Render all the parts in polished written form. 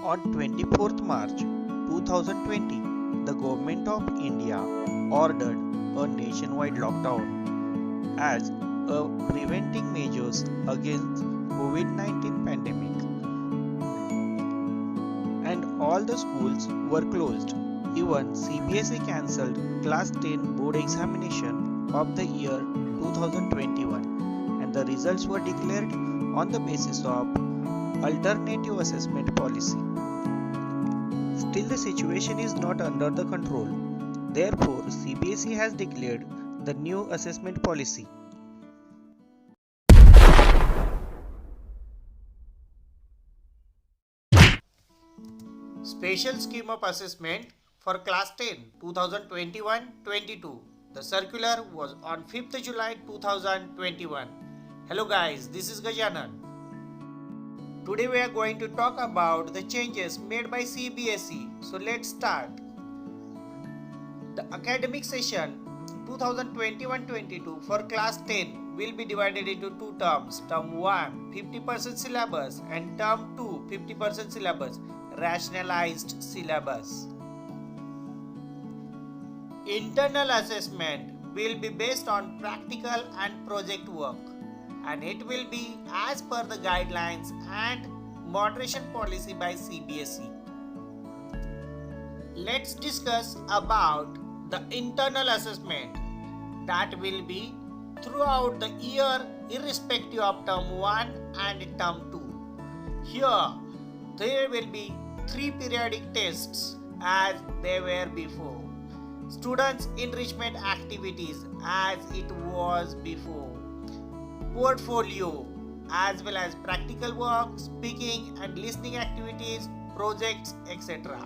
On 24th March 2020, the Government of India ordered a nationwide lockdown as a preventing measures against COVID-19 pandemic, and all the schools were closed. Even CBSE cancelled class 10 board examination of the year 2021, and the results were declared on the basis of alternative assessment policy. Still, the situation is not under the control. Therefore, CBSE has declared the new assessment policy. Special Scheme of Assessment for Class 10 2021-22. The circular was on 5th July 2021. Hello guys, this is Gajanan. Today we are going to talk about the changes made by CBSE. So let's start. The academic session 2021-22 for class 10 will be divided into two terms. Term 1 50% syllabus and term 2 50% syllabus, rationalized syllabus. Internal assessment will be based on practical and project work, and it will be as per the guidelines and moderation policy by CBSE. Let's discuss about the internal assessment that will be throughout the year irrespective of term 1 and term 2. Here there will be 3 periodic tests as they were before. Students' enrichment activities as it was before. Portfolio as well as practical work, speaking and listening activities, projects, etc.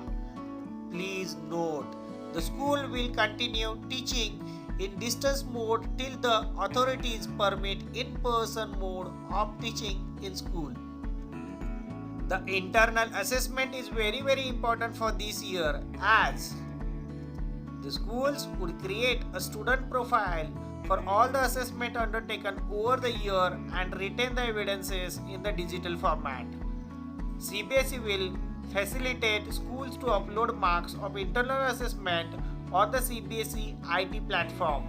Please note, the school will continue teaching in distance mode till the authorities permit in-person mode of teaching in school. The internal assessment is very important for this year, as the schools would create a student profile for all the assessment undertaken over the year and retain the evidences in the digital format. CBSE will facilitate schools to upload marks of internal assessment on the CBSE IT platform.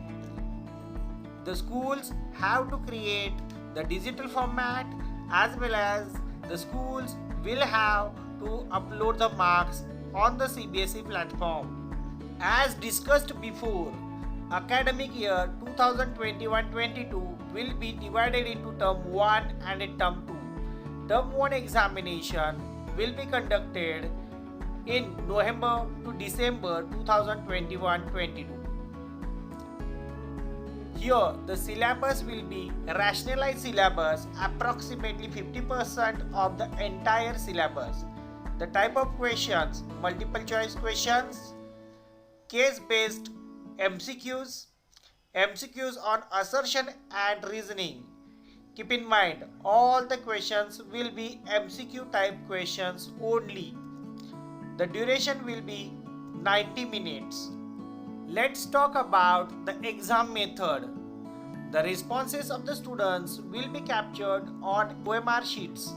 The schools have to create the digital format, as well as the schools will have to upload the marks on the CBSE platform. As discussed before, academic year 2021-22 will be divided into term 1 and term 2. Term 1 examination will be conducted in November to December 2021-22. Here the syllabus will be rationalized syllabus, approximately 50% of the entire syllabus. The type of questions: multiple choice questions, case-based MCQs, MCQs on assertion and reasoning. Keep in mind, all the questions will be MCQ type questions only. The duration will be 90 minutes. Let's talk about the exam method. The responses of the students will be captured on OMR sheets.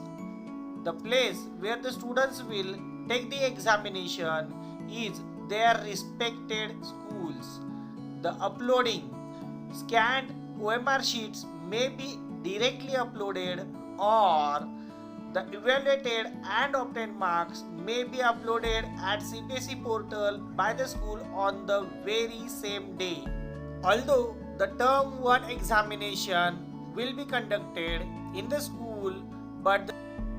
The place where the students will take the examination is their respected schools. The uploading scanned OMR sheets may be directly uploaded, or the evaluated and obtained marks may be uploaded at CBSE portal by the school on the very same day. Although the term 1 examination will be conducted in the school, but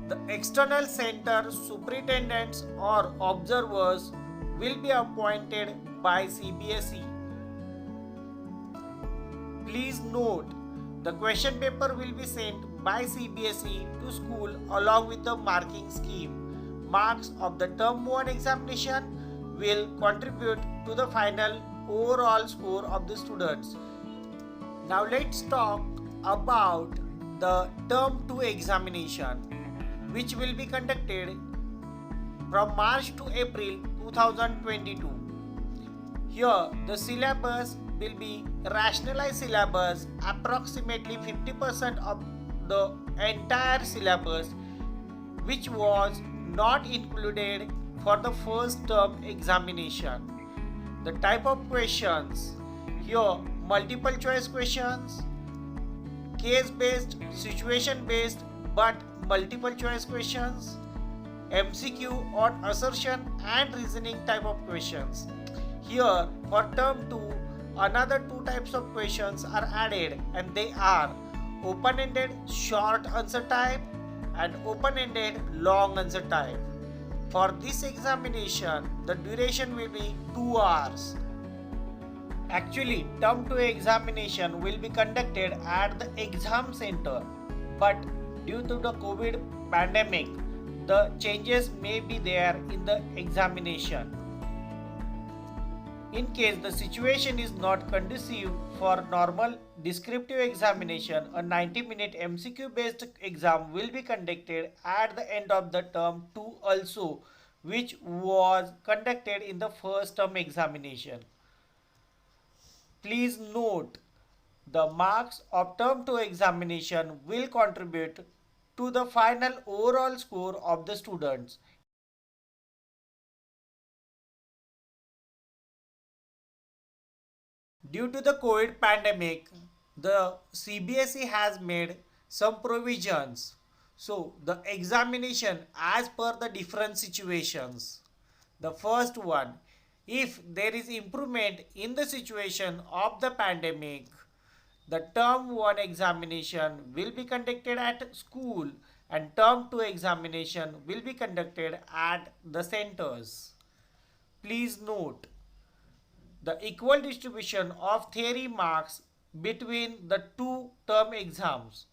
the external center superintendents or observers will be appointed by CBSE. Please note, the question paper will be sent by CBSE to school along with the marking scheme. Marks of the term 1 examination will contribute to the final overall score of the students. Now let's talk about the term 2 examination, which will be conducted from March to April 2022. Here the syllabus will be rationalized syllabus, approximately 50% of the entire syllabus, which was not included for the first term examination. The type of questions here: multiple choice questions, case based, situation based but multiple choice questions, MCQ on assertion and reasoning type of questions. Here for term 2, another two types of questions are added, and they are open-ended short answer type and open-ended long answer type. For this examination, the duration will be 2 hours. Actually, term 2 examination will be conducted at the exam center, but due to the COVID pandemic, the changes may be there in the examination. In case the situation is not conducive for normal descriptive examination, a 90-minute MCQ based exam will be conducted at the end of the term 2 also, which was conducted in the first term examination. Please note, the marks of term 2 examination will contribute to the final overall score of the students. Due to the COVID pandemic, the CBSE has made some provisions. So, the examination as per the different situations. The first one, if there is improvement in the situation of the pandemic, the term 1 examination will be conducted at school and term 2 examination will be conducted at the centers. Please note, the equal distribution of theory marks between the two term exams.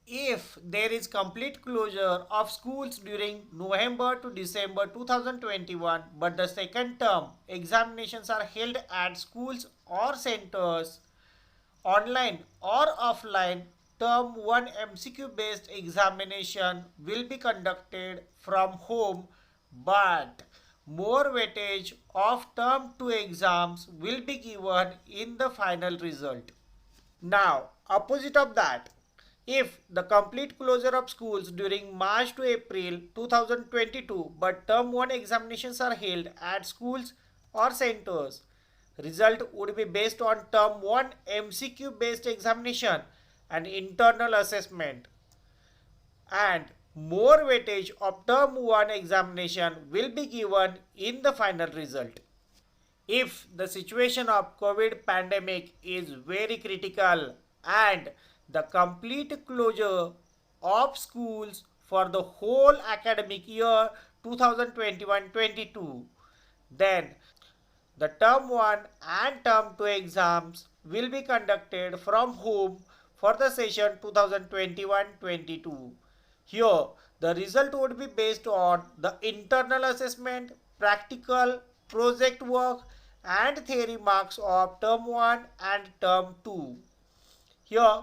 If there is complete closure of schools during November to December 2021, but the second term examinations are held at schools or centers, online or offline, term 1 MCQ based examination will be conducted from home, but more weightage of term 2 exams will be given in the final result. Now, opposite of that, if the complete closure of schools during March to April 2022 but term 1 examinations are held at schools or centers, result would be based on term 1 MCQ based examination and internal assessment, and more weightage of term 1 examination will be given in the final result. If the situation of COVID pandemic is very critical and the complete closure of schools for the whole academic year 2021-22, then the term 1 and term 2 exams will be conducted from home for the session 2021-22. Here, the result would be based on the internal assessment, practical, project work and theory marks of term 1 and term 2. Here,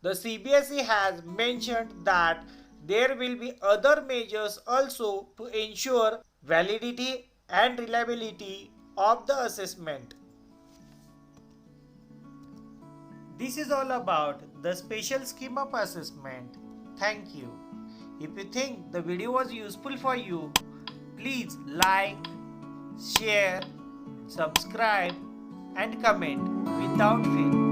the CBSE has mentioned that there will be other measures also to ensure validity and reliability of the assessment. This is all about the special scheme of assessment. Thank you. If you think the video was useful for you, please like, share, subscribe and comment without fail.